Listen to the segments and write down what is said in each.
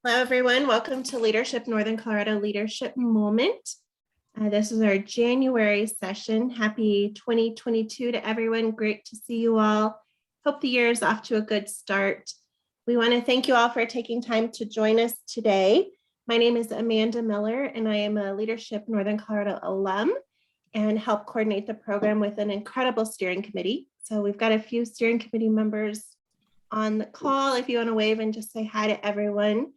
Hello, everyone. Welcome to Leadership Northern Colorado Leadership Moment. This is our January session. Happy 2022 to everyone. Great to see you all. Hope the year is off to a good start. We want to thank you all for taking time to join us today. My name is Amanda Miller, and I am a Leadership Northern Colorado alum and help coordinate the program with an incredible steering committee. So we've got a few steering committee members on the call. If you want to wave and just say hi to everyone.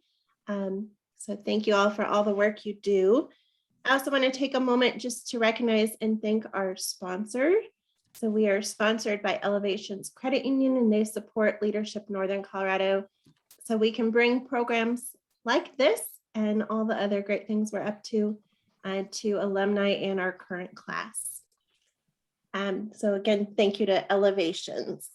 So thank you all for all the work you do. I also want to take a moment just to recognize and thank our sponsor. So we are sponsored by Elevations Credit Union, and they support Leadership Northern Colorado. So we can bring programs like this and all the other great things we're up to alumni and our current class. So again, thank you to Elevations.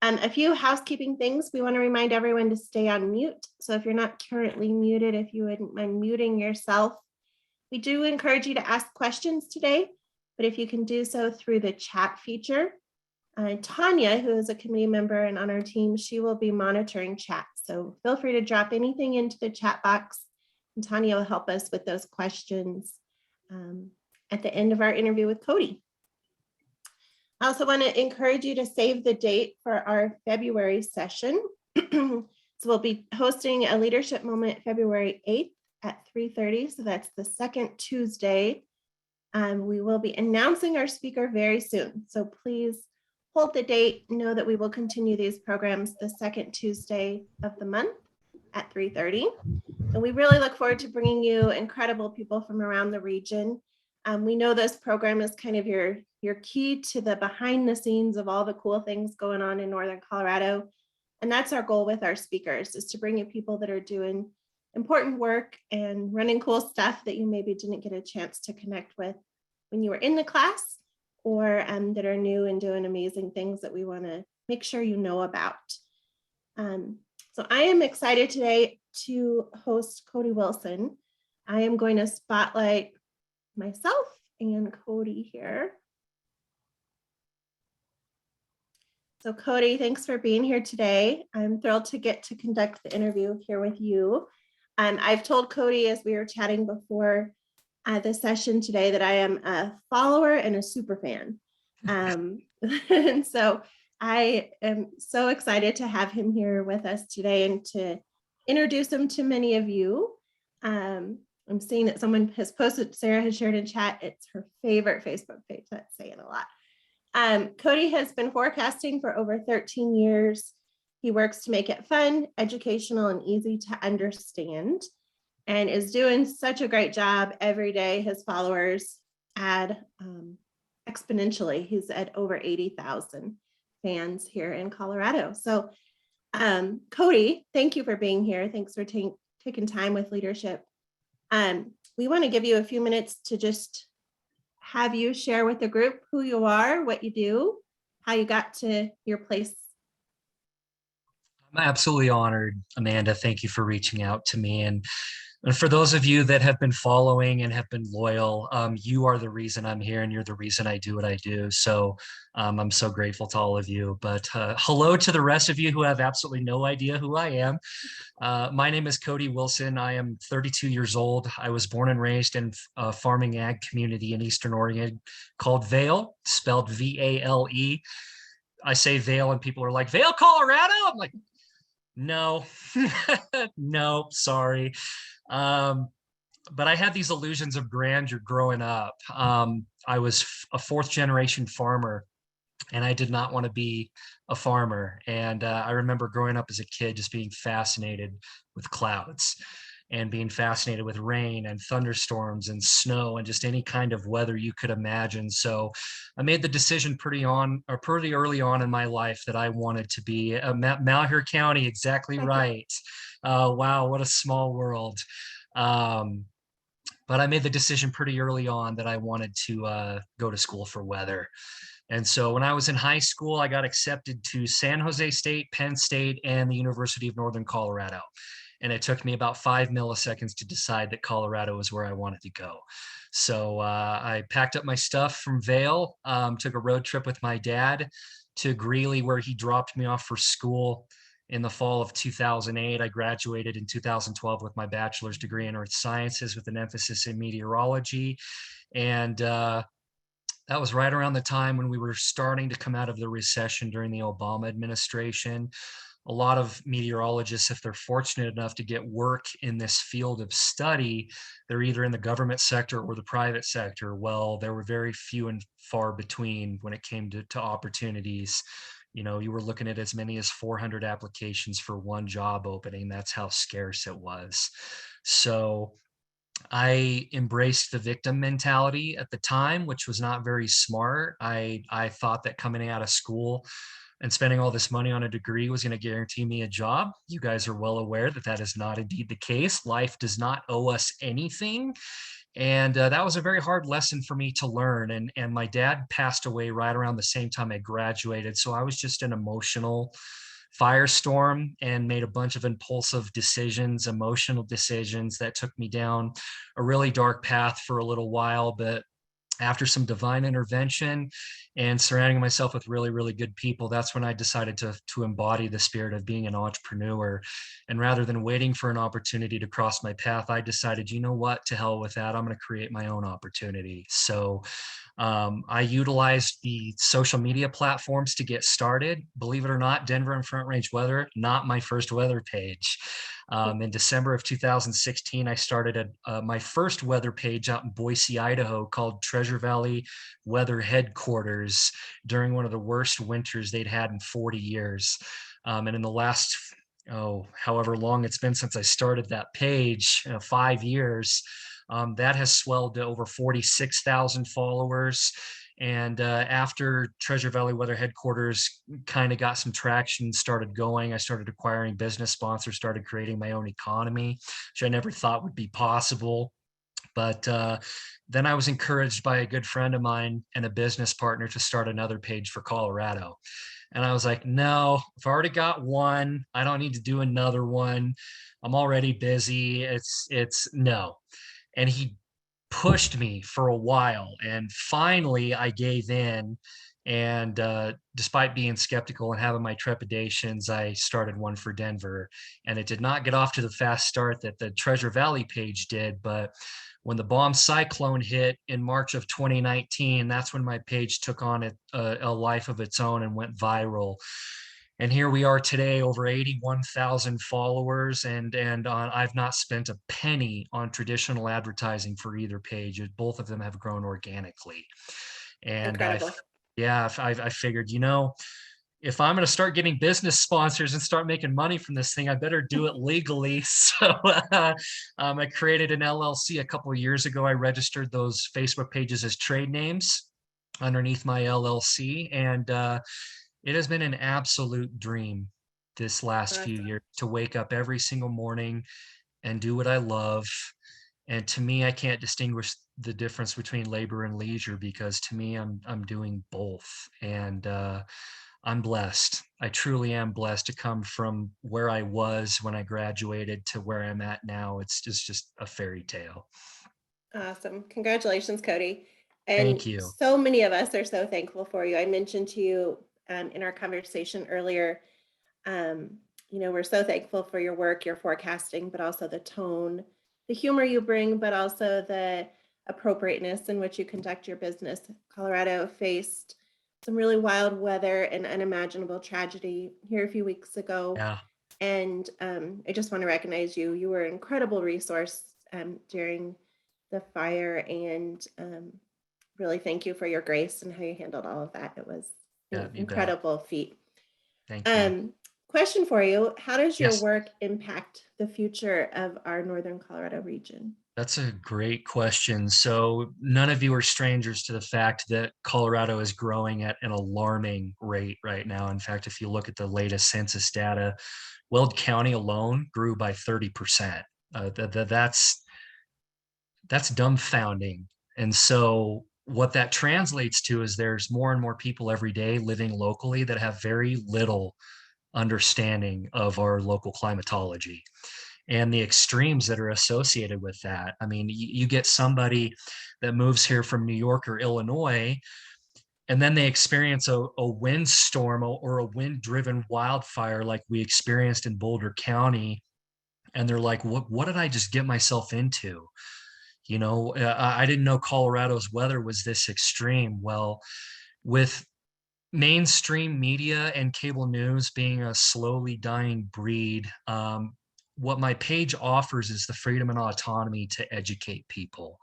A few housekeeping things. We want to remind everyone to stay on mute. So if you're not currently muted, if you wouldn't mind muting yourself. We do encourage you to ask questions today, but if you can do so through the chat feature. Tanya, who is a committee member and on our team, she will be monitoring chat. So feel free to drop anything into the chat box, and Tanya will help us with those questions at the end of our interview with Kody. I also want to encourage you to save the date for our February session. So we'll be hosting a leadership moment February 8th at 3:30. So that's the second Tuesday. We will be announcing our speaker very soon. So please hold the date. Know that we will continue these programs the second Tuesday of the month at 3:30. And we really look forward to bringing you incredible people from around the region. We know this program is kind of your key to the behind the scenes of all the cool things going on in Northern Colorado. And that's our goal with our speakers, is to bring you people that are doing important work and running cool stuff that you maybe didn't get a chance to connect with when you were in the class, or that are new and doing amazing things that we want to make sure you know about. So I am excited today to host Kody Wilson. I am going to spotlight myself and Kody here. So Kody, thanks for being here today. I'm thrilled to get to conduct the interview here with you. I've told Kody, as we were chatting before the session today, that I am a follower and a super fan. And so I am so excited to have him here with us today and to introduce him to many of you. I'm seeing that someone has posted, Sarah has shared in chat, it's her favorite Facebook page. That's saying a lot. Kody has been forecasting for over 13 years. He works to make it fun, educational, and easy to understand, and is doing such a great job every day. His followers add exponentially. He's at over 80,000 fans here in Colorado. So Kody, thank you for being here. Thanks for taking time with leadership. We want to give you a few minutes to just have you share with the group who you are, what you do, how you got to your place. I'm absolutely honored, Amanda. Thank you for reaching out to me. And for those of you that have been following and have been loyal, you are the reason I'm here, and you're the reason I do what I do. So I'm so grateful to all of you. But hello to the rest of you who have absolutely no idea who I am. My name is Kody Wilson. I am 32 years old. I was born and raised in a farming ag community in Eastern Oregon called Vail, spelled V-A-L-E. I say Vail and people are like, Vail, Colorado? I'm like, no, no, sorry. But I had these illusions of grandeur growing up. I was a fourth generation farmer, and I did not want to be a farmer. And I remember growing up as a kid just being fascinated with clouds and being fascinated with rain and thunderstorms and snow and just any kind of weather you could imagine. So I made the decision pretty early on in my life that I wanted to be a Malheur County, exactly right. Wow, what a small world. But I made the decision pretty early on that I wanted to go to school for weather. And so when I was in high school, I got accepted to San Jose State, Penn State, and the University of Northern Colorado. And it took me about 5 milliseconds to decide that Colorado was where I wanted to go. So I packed up my stuff from Vail, took a road trip with my dad to Greeley, where he dropped me off for school. in the fall of 2008. I graduated in 2012 with my bachelor's degree in earth sciences with an emphasis in meteorology. And that was right around the time when we were starting to come out of the recession during the Obama administration. A lot of meteorologists, if they're fortunate enough to get work in this field of study, they're either in the government sector or the private sector. Well, there were very few and far between when it came to opportunities. You know, you were looking at as many as 400 applications for one job opening. That's how scarce it was. So I embraced the victim mentality at the time, which was not very smart. I thought that coming out of school and spending all this money on a degree was going to guarantee me a job. You guys are well aware that that is not indeed the case. Life does not owe us anything. And that was a very hard lesson for me to learn. And my dad passed away right around the same time I graduated. So I was just an emotional firestorm and made a bunch of impulsive decisions, emotional decisions that took me down a really dark path for a little while. But after some divine intervention and surrounding myself with really, really good people, that's when I decided to embody the spirit of being an entrepreneur. And rather than waiting for an opportunity to cross my path, I decided, you know what, to hell with that. I'm going to create my own opportunity. So I utilized the social media platforms to get started. Believe it or not, Denver and Front Range Weather, not my first weather page. In December of 2016, I started my first weather page out in Boise, Idaho, called Treasure Valley Weather Headquarters during one of the worst winters they'd had in 40 years. And in the last, however long it's been since I started that page, 5 years, that has swelled to over 46,000 followers. And after Treasure Valley Weather Headquarters kind of got some traction, started going, I started acquiring business sponsors, started creating my own economy, which I never thought would be possible. But then I was encouraged by a good friend of mine and a business partner to start another page for Colorado. And I was like, no, I've already got one. I don't need to do another one. I'm already busy. It's no. And he pushed me for a while, and finally I gave in. And despite being skeptical and having my trepidations, I started one for Denver, and it did not get off to the fast start that the Treasure Valley page did. But when the bomb cyclone hit in March of 2019, that's when my page took on a life of its own and went viral. And here we are today, over 81,000 followers, and I've not spent a penny on traditional advertising for either page. Both of them have grown organically. And Incredible. I figured, if I'm going to start getting business sponsors and start making money from this thing, I better do it legally. So I created an LLC a couple of years ago. I registered those Facebook pages as trade names underneath my LLC, and it has been an absolute dream this last few years to wake up every single morning and do what I love. And to me, I can't distinguish the difference between labor and leisure, because to me, I'm doing both. And I'm blessed. I truly am blessed to come from where I was when I graduated to where I'm at now. It's just a fairy tale. Awesome. Congratulations, Kody. And Thank you. so many of us are so thankful for you. I mentioned to you in our conversation earlier, um, we're so thankful for your work, your forecasting, but also the tone, the humor you bring, but also the appropriateness in which you conduct your business. Colorado faced some really wild weather and unimaginable tragedy here a few weeks ago. Yeah. And I just want to recognize you. You were an incredible resource during the fire, and really thank you for your grace and how you handled all of that. It was an incredible feat. Thank you. Question for you. How does your Yes. work impact the future of our Northern Colorado region? That's a great question. So none of you are strangers to the fact that Colorado is growing at an alarming rate right now. In fact, if you look at the latest census data, Weld County alone grew by 30%. That's dumbfounding. And so what that translates to is there's more and more people every day living locally that have very little understanding of our local climatology and the extremes that are associated with that. I mean, you get somebody that moves here from New York or Illinois, and then they experience a windstorm or a wind-driven wildfire like we experienced in Boulder County, and they're like, what did I just get myself into? I didn't know Colorado's weather was this extreme. Well, with mainstream media and cable news being a slowly dying breed, what my page offers is the freedom and autonomy to educate people.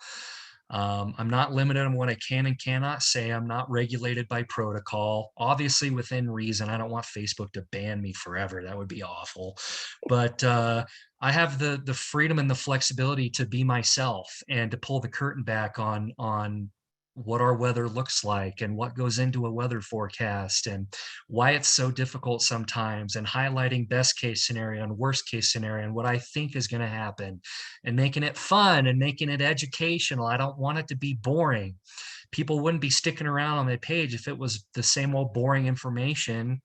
I'm not limited on what I can and cannot say. I'm not regulated by protocol, obviously within reason. I don't want Facebook to ban me forever. That would be awful. But I have the freedom and the flexibility to be myself and to pull the curtain back on what our weather looks like and what goes into a weather forecast and why it's so difficult sometimes, and highlighting best case scenario and worst case scenario and what I think is going to happen, and making it fun and making it educational. I don't want it to be boring. People wouldn't be sticking around on my page if it was the same old boring information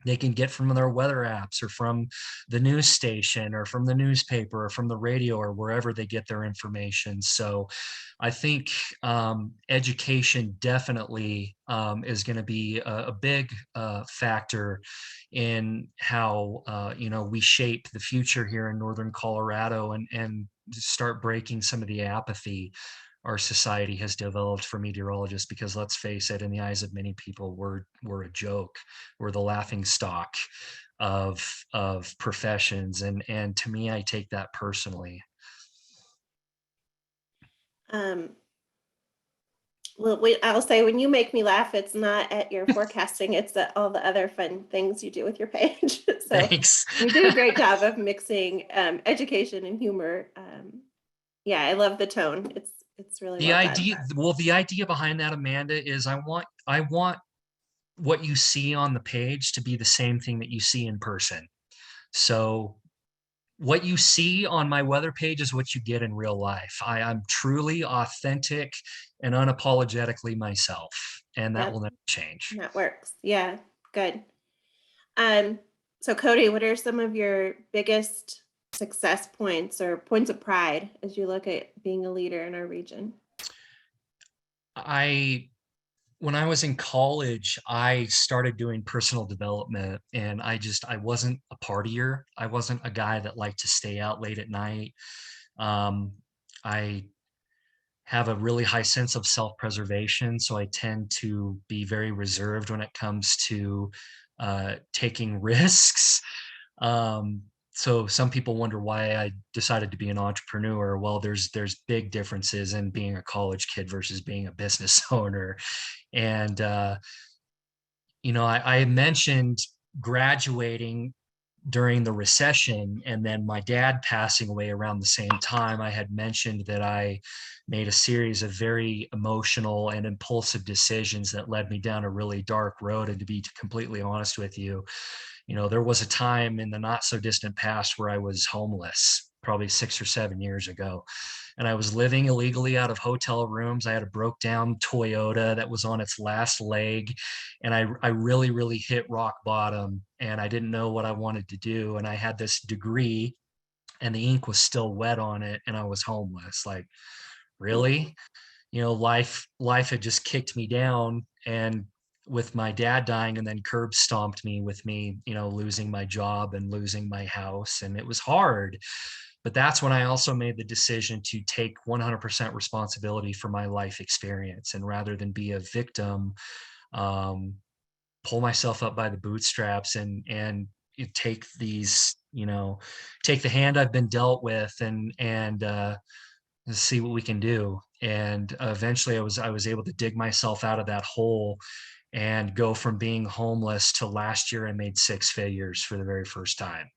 they can get from their weather apps or from the news station or from the newspaper or from the radio or wherever they get their information. So I think education definitely is going to be a big factor in how we shape the future here in Northern Colorado, and start breaking some of the apathy our society has developed for meteorologists. Because let's face it, in the eyes of many people, we're a joke. We're the laughing stock of professions, and to me, I take that personally. Well, I'll say, when you make me laugh, it's not at your forecasting, it's at all the other fun things you do with your page. So Thanks. you do a great job of mixing education and humor. Yeah, I love the tone. It's really The well done. the idea behind that, Amanda, is I want what you see on the page to be the same thing that you see in person. So what you see on my weather page is what you get in real life. I'm truly authentic and unapologetically myself, and that Yep, will never change. that works. Yeah, good. So Kody, what are some of your biggest success points or points of pride as you look at being a leader in our region? When I was in college, I started doing personal development, and I wasn't a partier. I wasn't a guy that liked to stay out late at night. I have a really high sense of self-preservation, so I tend to be very reserved when it comes to taking risks. So some people wonder why I decided to be an entrepreneur. Well, there's big differences in being a college kid versus being a business owner. And I mentioned graduating during the recession, and then my dad passing away around the same time. I had mentioned that I made a series of very emotional and impulsive decisions that led me down a really dark road. And to be completely honest with you, there was a time in the not so distant past where I was homeless, probably 6 or 7 years ago. And I was living illegally out of hotel rooms. I had a broke down Toyota that was on its last leg. And I really, really hit rock bottom, and I didn't know what I wanted to do. And I had this degree and the ink was still wet on it, and I was homeless. Like, really? Life had just kicked me down. And with my dad dying, and then curb stomped me with me, losing my job and losing my house. And it was hard. But that's when I also made the decision to take 100% responsibility for my life experience. And rather than be a victim, pull myself up by the bootstraps and take take the hand I've been dealt with, and see what we can do. And eventually I was able to dig myself out of that hole and go from being homeless to last year I made 6 figures for the very first time.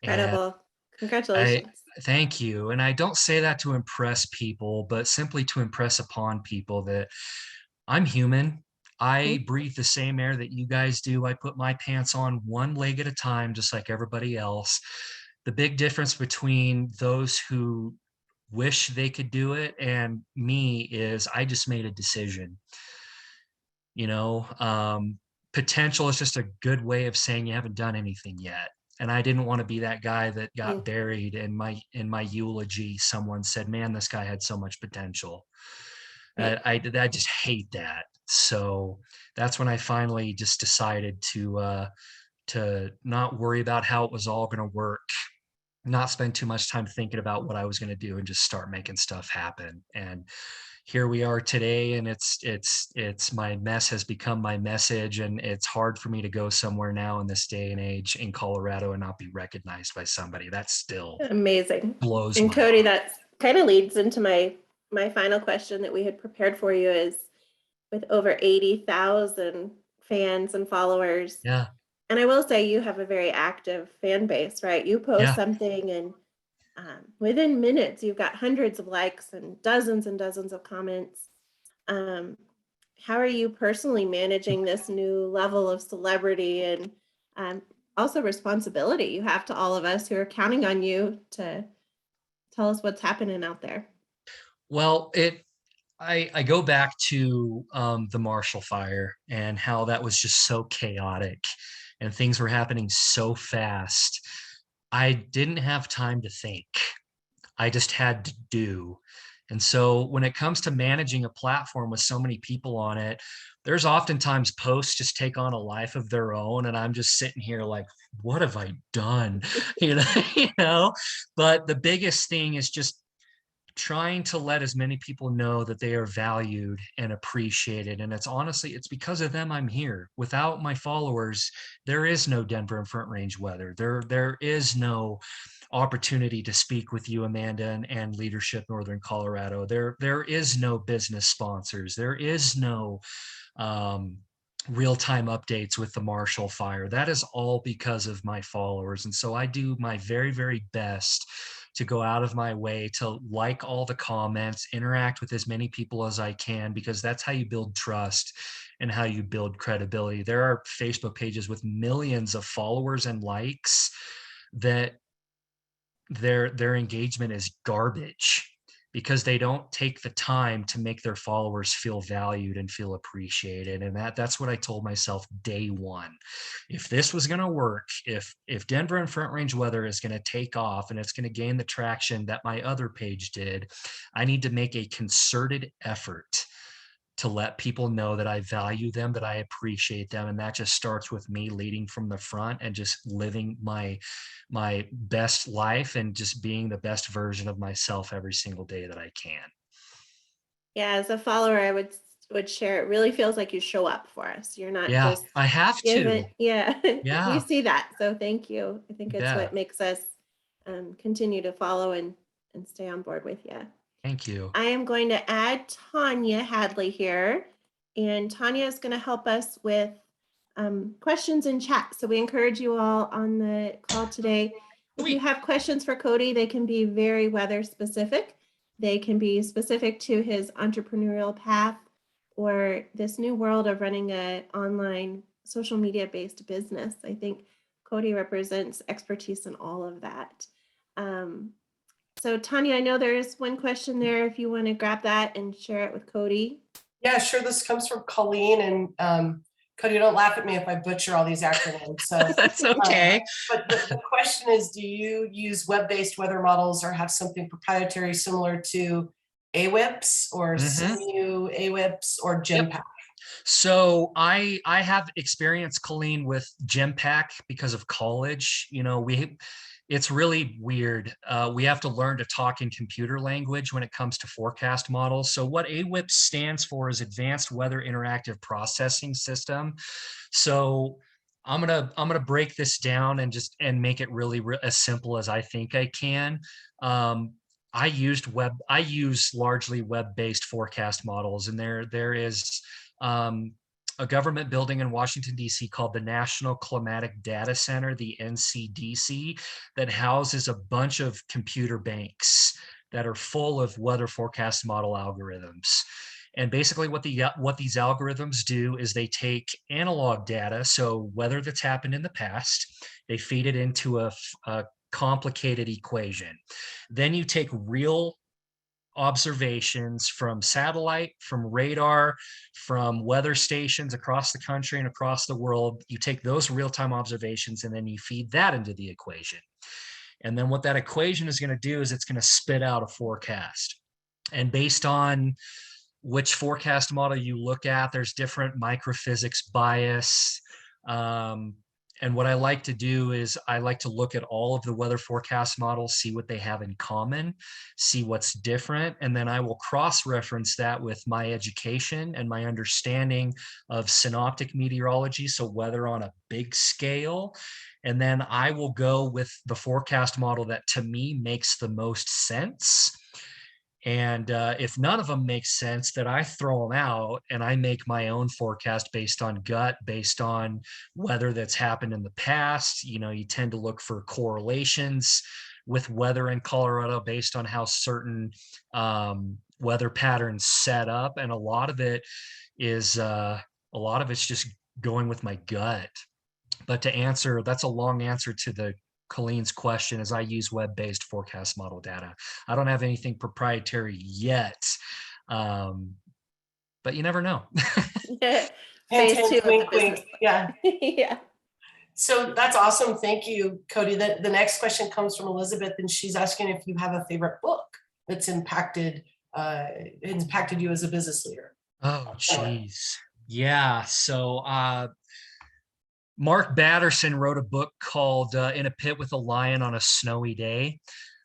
And Incredible. I Congratulations. thank you. And I don't say that to impress people, but simply to impress upon people that I'm human. I breathe the same air that you guys do. I put my pants on one leg at a time, just like everybody else. The big difference between those who wish they could do it and me is I just made a decision. You know, potential is just a good way of saying you haven't done anything yet. And I didn't want to be that guy that got buried in my eulogy. Someone said, "Man, this guy had so much potential." I just hate that. So that's when I finally just decided to not worry about how it was all going to work, not spend too much time thinking about what I was going to do, and just start making stuff happen. And here we are today, and it's my mess has become my message, and it's hard for me to go somewhere now in this day and age in Colorado and not be recognized by somebody. That still Amazing. blows And my Kody, mind. that kind of leads into my final question that we had prepared for you is, with over 80,000 fans and followers. Yeah, And I will say you have a very active fan base, right? You post yeah. something and within minutes, you've got hundreds of likes and dozens of comments. Um, how are you personally managing this new level of celebrity and um, also responsibility you have to all of us who are counting on you to tell us what's happening out there? Well, I go back to the Marshall Fire and how that was just so chaotic and things were happening so fast. I didn't have time to think. I just had to do. And so when it comes to managing a platform with so many people on it, there's oftentimes posts just take on a life of their own. And I'm just sitting here like, what have I done? You know, but the biggest thing is just trying to let as many people know that they are valued and appreciated. And it's honestly, it's because of them I'm here. Without my followers, there is no Denver and Front Range weather. There is no opportunity to speak with you, Amanda, and Leadership Northern Colorado. There is no business sponsors. There is no um, real-time updates with the Marshall Fire. That is all because of my followers. And so I do my very, very best to go out of my way to like all the comments, interact with as many people as I can, because that's how you build trust and how you build credibility. There are Facebook pages with millions of followers and likes that their engagement is garbage because they don't take the time to make their followers feel valued and feel appreciated. And that's what I told myself day one. If this was going to work, if Denver and Front Range weather is going to take off and it's going to gain the traction that my other page did, I need to make a concerted effort to let people know that I value them, that I appreciate them. And that just starts with me leading from the front and just living my best life and just being the best version of myself every single day that I can. Yeah, as a follower, I would share. It really feels like you show up for us. You're not Yeah, just I have given. to. Yeah, we Yeah, see that. So thank you. I think you it's what bet. makes us continue to follow and stay on board with you. Thank you. I am going to add Tanya Hadley here, and Tanya is going to help us with questions in chat. So we encourage you all on the call today. If you Sweet. have questions for Kody, they can be very weather specific. They can be specific to his entrepreneurial path or this new world of running an online social media based business. I think Kody represents expertise in all of that. Um, so Tanya, I know there's one question there. If you want to grab that and share it with Kody. Yeah, sure. This comes from Colleen, and Kody, don't laugh at me if I butcher all these acronyms. So, That's okay. but the question is, do you use web-based weather models or have something proprietary similar to AWIPS or Mhm. CMU AWIPS or Yep. GenPack? So I have experience, Colleen, with GEMPAC because of college. It's really weird. We have to learn to talk in computer language when it comes to forecast models. So what AWIPS stands for is Advanced Weather Interactive Processing System. So I'm gonna break this down and make it really as simple as I think I can. Um, I use largely web-based forecast models, and there is um, a government building in Washington, D.C. called the National Climatic Data Center, the NCDC, that houses a bunch of computer banks that are full of weather forecast model algorithms. And basically what these algorithms do is they take analog data, so weather that's happened in the past, they feed it into a complicated equation. Then you take real observations from satellite, from radar, from weather stations across the country and across the world. You take those real-time observations and then you feed that into the equation. And then what that equation is going to do is it's going to spit out a forecast. And based on which forecast model you look at. There's different microphysics bias. And what I like to do is I like to look at all of the weather forecast models, see what they have in common, see what's different, and then I will cross-reference that with my education and my understanding of synoptic meteorology, so weather on a big scale. And then I will go with the forecast model that to me makes the most sense. And if none of them make sense, then I throw them out and I make my own forecast based on gut, based on weather that's happened in the past. You know, you tend to look for correlations with weather in Colorado based on how certain weather patterns set up. And a lot of it's just going with my gut. But to answer, that's a long answer to the Colleen's question, is I use web-based forecast model data. I don't have anything proprietary yet, but you never know. Phase Hint, 2 hint, of the wink, business. wink. Yeah. Yeah. So that's awesome. Thank you, Kody. The next question comes from Elizabeth, and she's asking if you have a favorite book that's impacted you as a business leader. Oh, geez. Yeah. So Mark Batterson wrote a book called In a Pit with a Lion on a Snowy Day.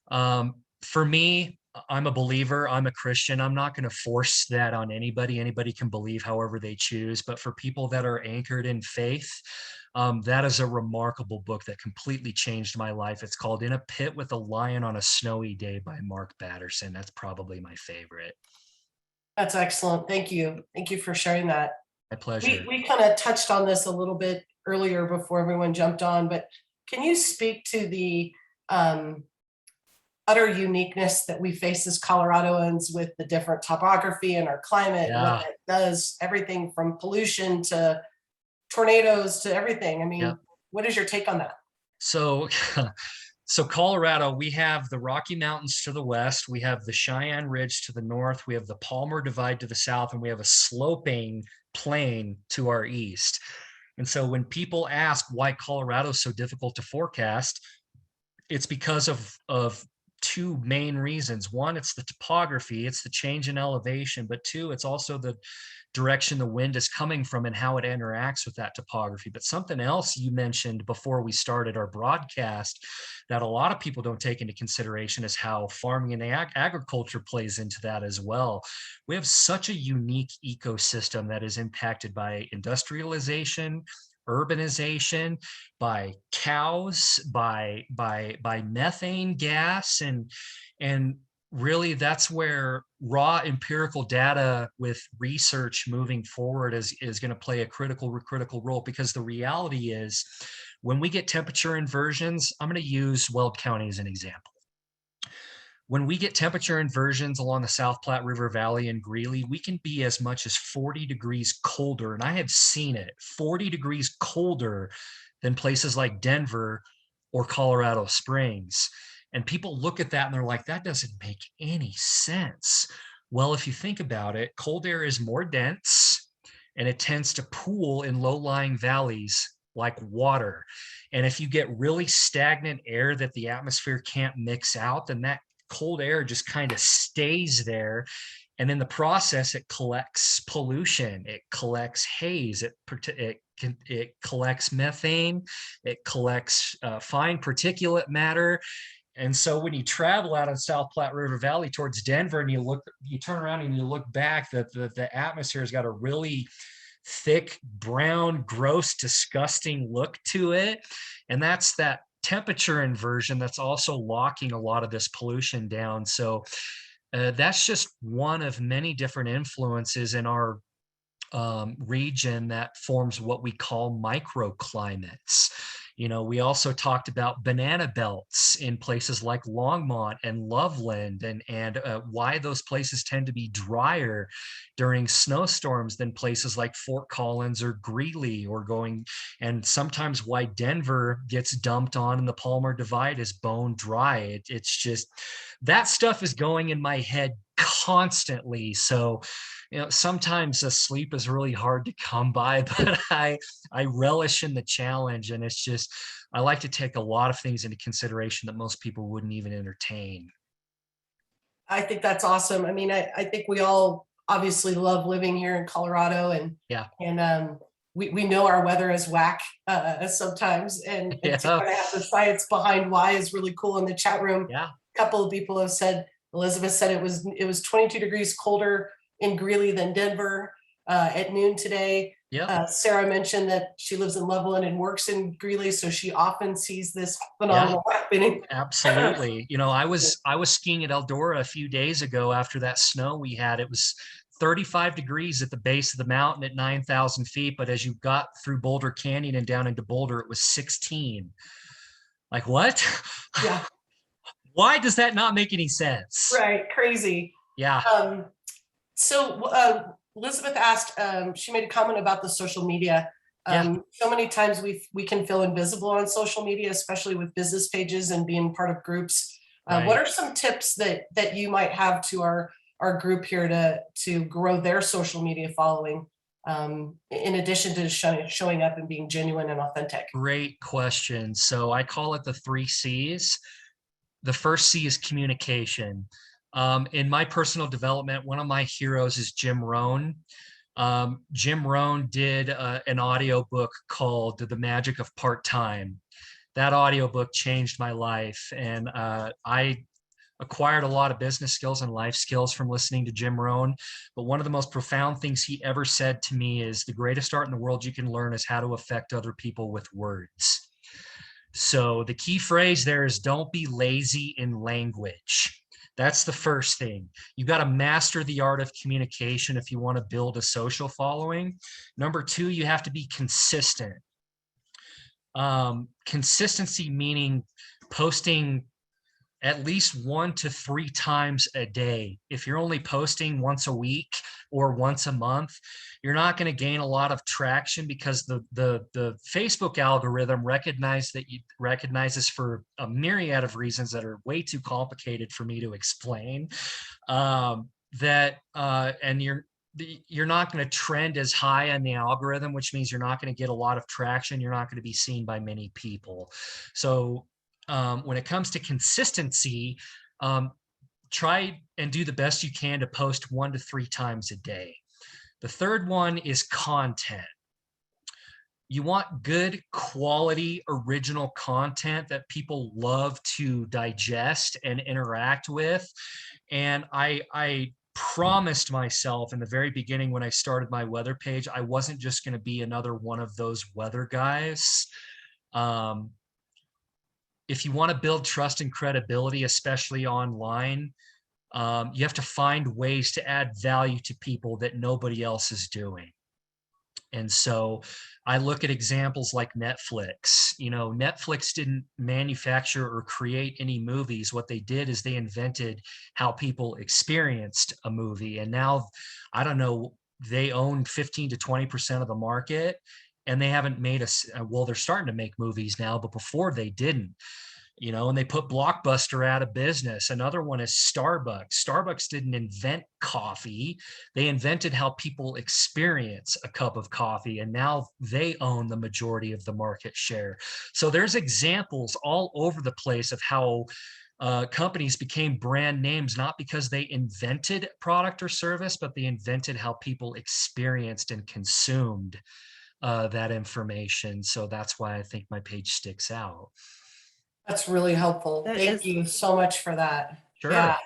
For me, I'm a believer. I'm a Christian. I'm not going to force that on anybody. Anybody can believe however they choose. But for people that are anchored in faith, that is a remarkable book that completely changed my life. It's called In a Pit with a Lion on a Snowy Day by Mark Batterson. That's probably my favorite. That's excellent. Thank you. Thank you for sharing that. My pleasure. We kind of touched on this a little bit earlier before everyone jumped on, but can you speak to the utter uniqueness that we face as Coloradoans with the different topography and our climate, what it does, everything from pollution to tornadoes to everything? I mean, what is your take on that? So Colorado, we have the Rocky Mountains to the west, we have the Cheyenne Ridge to the north, we have the Palmer Divide to the south, and we have a sloping plain to our east. And so when people ask why Colorado is so difficult to forecast, it's because of two main reasons. One, it's the topography, it's the change in elevation, but two, it's also the direction the wind is coming from and how it interacts with that topography. But something else you mentioned before we started our broadcast that a lot of people don't take into consideration is how farming and agriculture plays into that as well. We have such a unique ecosystem that is impacted by industrialization, urbanization, by cows, by methane gas, and really that's where raw empirical data with research moving forward is going to play a critical role, because the reality is when we get temperature inversions, I'm going to use Weld County as an example. When we get temperature inversions along the South Platte River Valley and Greeley, we can be as much as 40 degrees colder, and I have seen it, 40 degrees colder than places like Denver or Colorado Springs. And people look at that and they're like, that doesn't make any sense. Well, if you think about it, cold air is more dense and it tends to pool in low-lying valleys like water. And if you get really stagnant air that the atmosphere can't mix out, then that cold air just kind of stays there. And in the process, it collects pollution, it collects haze, it collects methane, it collects fine particulate matter. And so when you travel out of South Platte River Valley towards Denver and you turn around and you look back, the atmosphere has got a really thick, brown, gross, disgusting look to it. And that's that temperature inversion that's also locking a lot of this pollution down. So that's just one of many different influences in our region that forms what we call microclimates. You know, we also talked about banana belts in places like Longmont and Loveland, and why those places tend to be drier during snowstorms than places like Fort Collins or Greeley, and sometimes why Denver gets dumped on and the Palmer Divide is bone dry. It's just, that stuff is going in my head constantly. So, you know, sometimes sleep is really hard to come by, but I relish in the challenge. And it's just, I like to take a lot of things into consideration that most people wouldn't even entertain. I think that's awesome. I mean, I think we all obviously love living here in Colorado, and Yeah. We know our weather is whack sometimes, and to Yeah. kind of have the science behind why is really cool. In the chat room, Yeah. a couple of people have said, Elizabeth said it was 22 degrees colder in Greeley than Denver at noon today. Yeah. Sarah mentioned that she lives in Loveland and works in Greeley, so she often sees this phenomenon happening. Absolutely. You know, I was skiing at Eldora a few days ago after that snow we had. It was 35 degrees at the base of the mountain at 9,000 feet, but as you got through Boulder Canyon and down into Boulder, it was 16. Like, what? Yeah. Why does that not make any sense? Right. Crazy. Yeah. So Elizabeth asked, she made a comment about the social media. So many times we can feel invisible on social media, especially with business pages and being part of groups. What are some tips that you might have to our group here to grow their social media following, in addition to showing up and being genuine and authentic? Great question. So I call it the 3 C's. The first C is communication. In my personal development, one of my heroes is Jim Rohn. Jim Rohn did an audiobook called The Magic of Part-Time. That audiobook changed my life, and I acquired a lot of business skills and life skills from listening to Jim Rohn. But one of the most profound things he ever said to me is the greatest art in the world you can learn is how to affect other people with words. So the key phrase there is don't be lazy in language. That's the first thing. You got to master the art of communication if you want to build a social following. Number 2, you have to be consistent. Consistency meaning posting at least 1 to 3 times a day. If you're only posting once a week or once a month, you're not going to gain a lot of traction because the Facebook algorithm recognizes for a myriad of reasons that are way too complicated for me to explain, and you're not going to trend as high on the algorithm, which means you're not going to get a lot of traction. You're not going to be seen by many people. So when it comes to consistency, try and do the best you can to post 1 to 3 times a day. The third one is content. You want good quality original content that people love to digest and interact with. And I promised myself in the very beginning when I started my weather page, I wasn't just going to be another one of those weather guys. If you want to build trust and credibility, especially online, you have to find ways to add value to people that nobody else is doing. And so I look at examples like Netflix. You know, Netflix didn't manufacture or create any movies. What they did is they invented how people experienced a movie. And now, I don't know, they own 15 to 20% of the market. And they haven't made well, they're starting to make movies now, but before they didn't, you know, and they put Blockbuster out of business. Another one is Starbucks. Starbucks didn't invent coffee. They invented how people experience a cup of coffee, and now they own the majority of the market share. So there's examples all over the place of how companies became brand names, not because they invented product or service, but they invented how people experienced and consumed that information. So that's why I think my page sticks out. That's really helpful. Thank you so much for that. Sure. Yeah.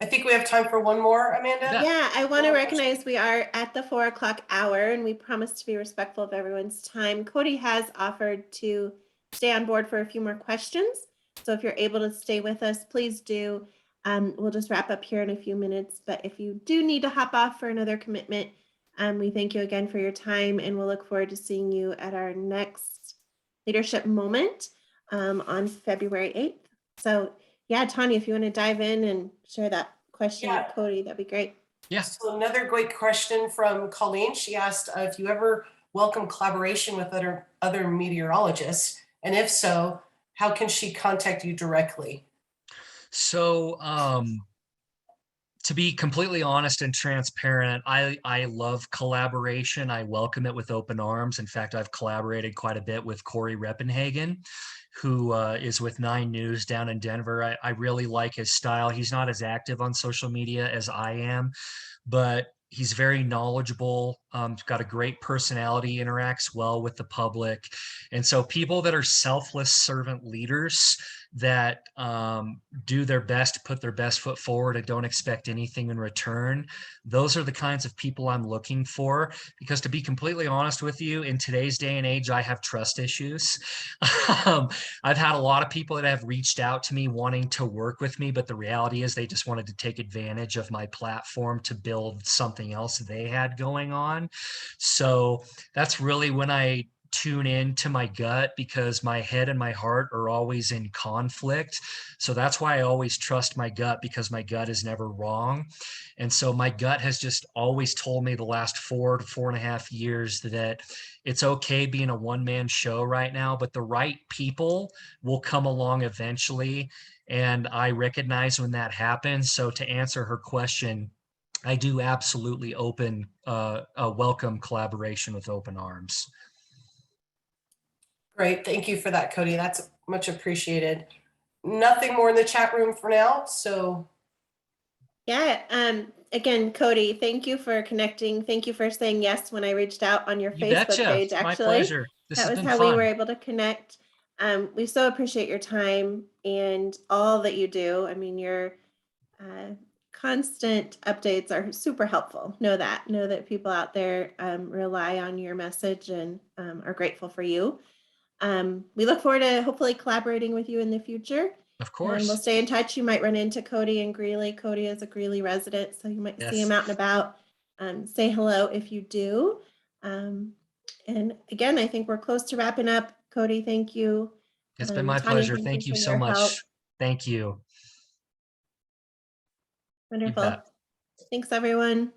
I think we have time for one more, Amanda. Yeah, I want to recognize we are at the 4 o'clock hour and we promise to be respectful of everyone's time. Kody has offered to stay on board for a few more questions. So if you're able to stay with us, please do. We'll just wrap up here in a few minutes. But if you do need to hop off for another commitment, we thank you again for your time, and we'll look forward to seeing you at our next leadership moment on February 8th. So yeah, Tanya, if you want to dive in and share that question with Kody, that'd be great. Yeah. So another great question from Colleen. She asked if you ever welcome collaboration with other meteorologists, and if so, how can she contact you directly? So to be completely honest and transparent, I love collaboration. I welcome it with open arms. In fact, I've collaborated quite a bit with Corey Reppenhagen, who is with 9 News down in Denver. I really like his style. He's not as active on social media as I am, but He's very knowledgeable, got a great personality, interacts well with the public. And so people that are selfless servant leaders that do their best to put their best foot forward and don't expect anything in return, those are the kinds of people I'm looking for. Because to be completely honest with you, in today's day and age, I have trust issues. I've had a lot of people that have reached out to me wanting to work with me, but the reality is they just wanted to take advantage of my platform to build something else they had going on. So that's really when I tune in to my gut, because my head and my heart are always in conflict. So that's why I always trust my gut, because my gut is never wrong. And so my gut has just always told me the last 4 to 4.5 years that it's okay being a one-man show right now, but the right people will come along eventually. And I recognize when that happens. So to answer her question, I do absolutely welcome collaboration with open arms. Great. Thank you for that, Kody. That's much appreciated. Nothing more in the chat room for now. So yeah, again, Kody, thank you for connecting. Thank you for saying yes when I reached out on your You Facebook betcha. page. My Actually, pleasure. that was how we were able to connect. We so appreciate your time and all that you do. I mean, your constant updates are super helpful. Know that people out there rely on your message and are grateful for you. We look forward to hopefully collaborating with you in the future. Of course. And we'll stay in touch. You might run into Kody in Greeley. Kody is a Greeley resident, so you might see him out and about. Say hello if you do. And again, I think we're close to wrapping up. Kody, thank you. It's been my Tanya, pleasure. Thank you for so your much. help. Thank you. Wonderful. Thanks, everyone.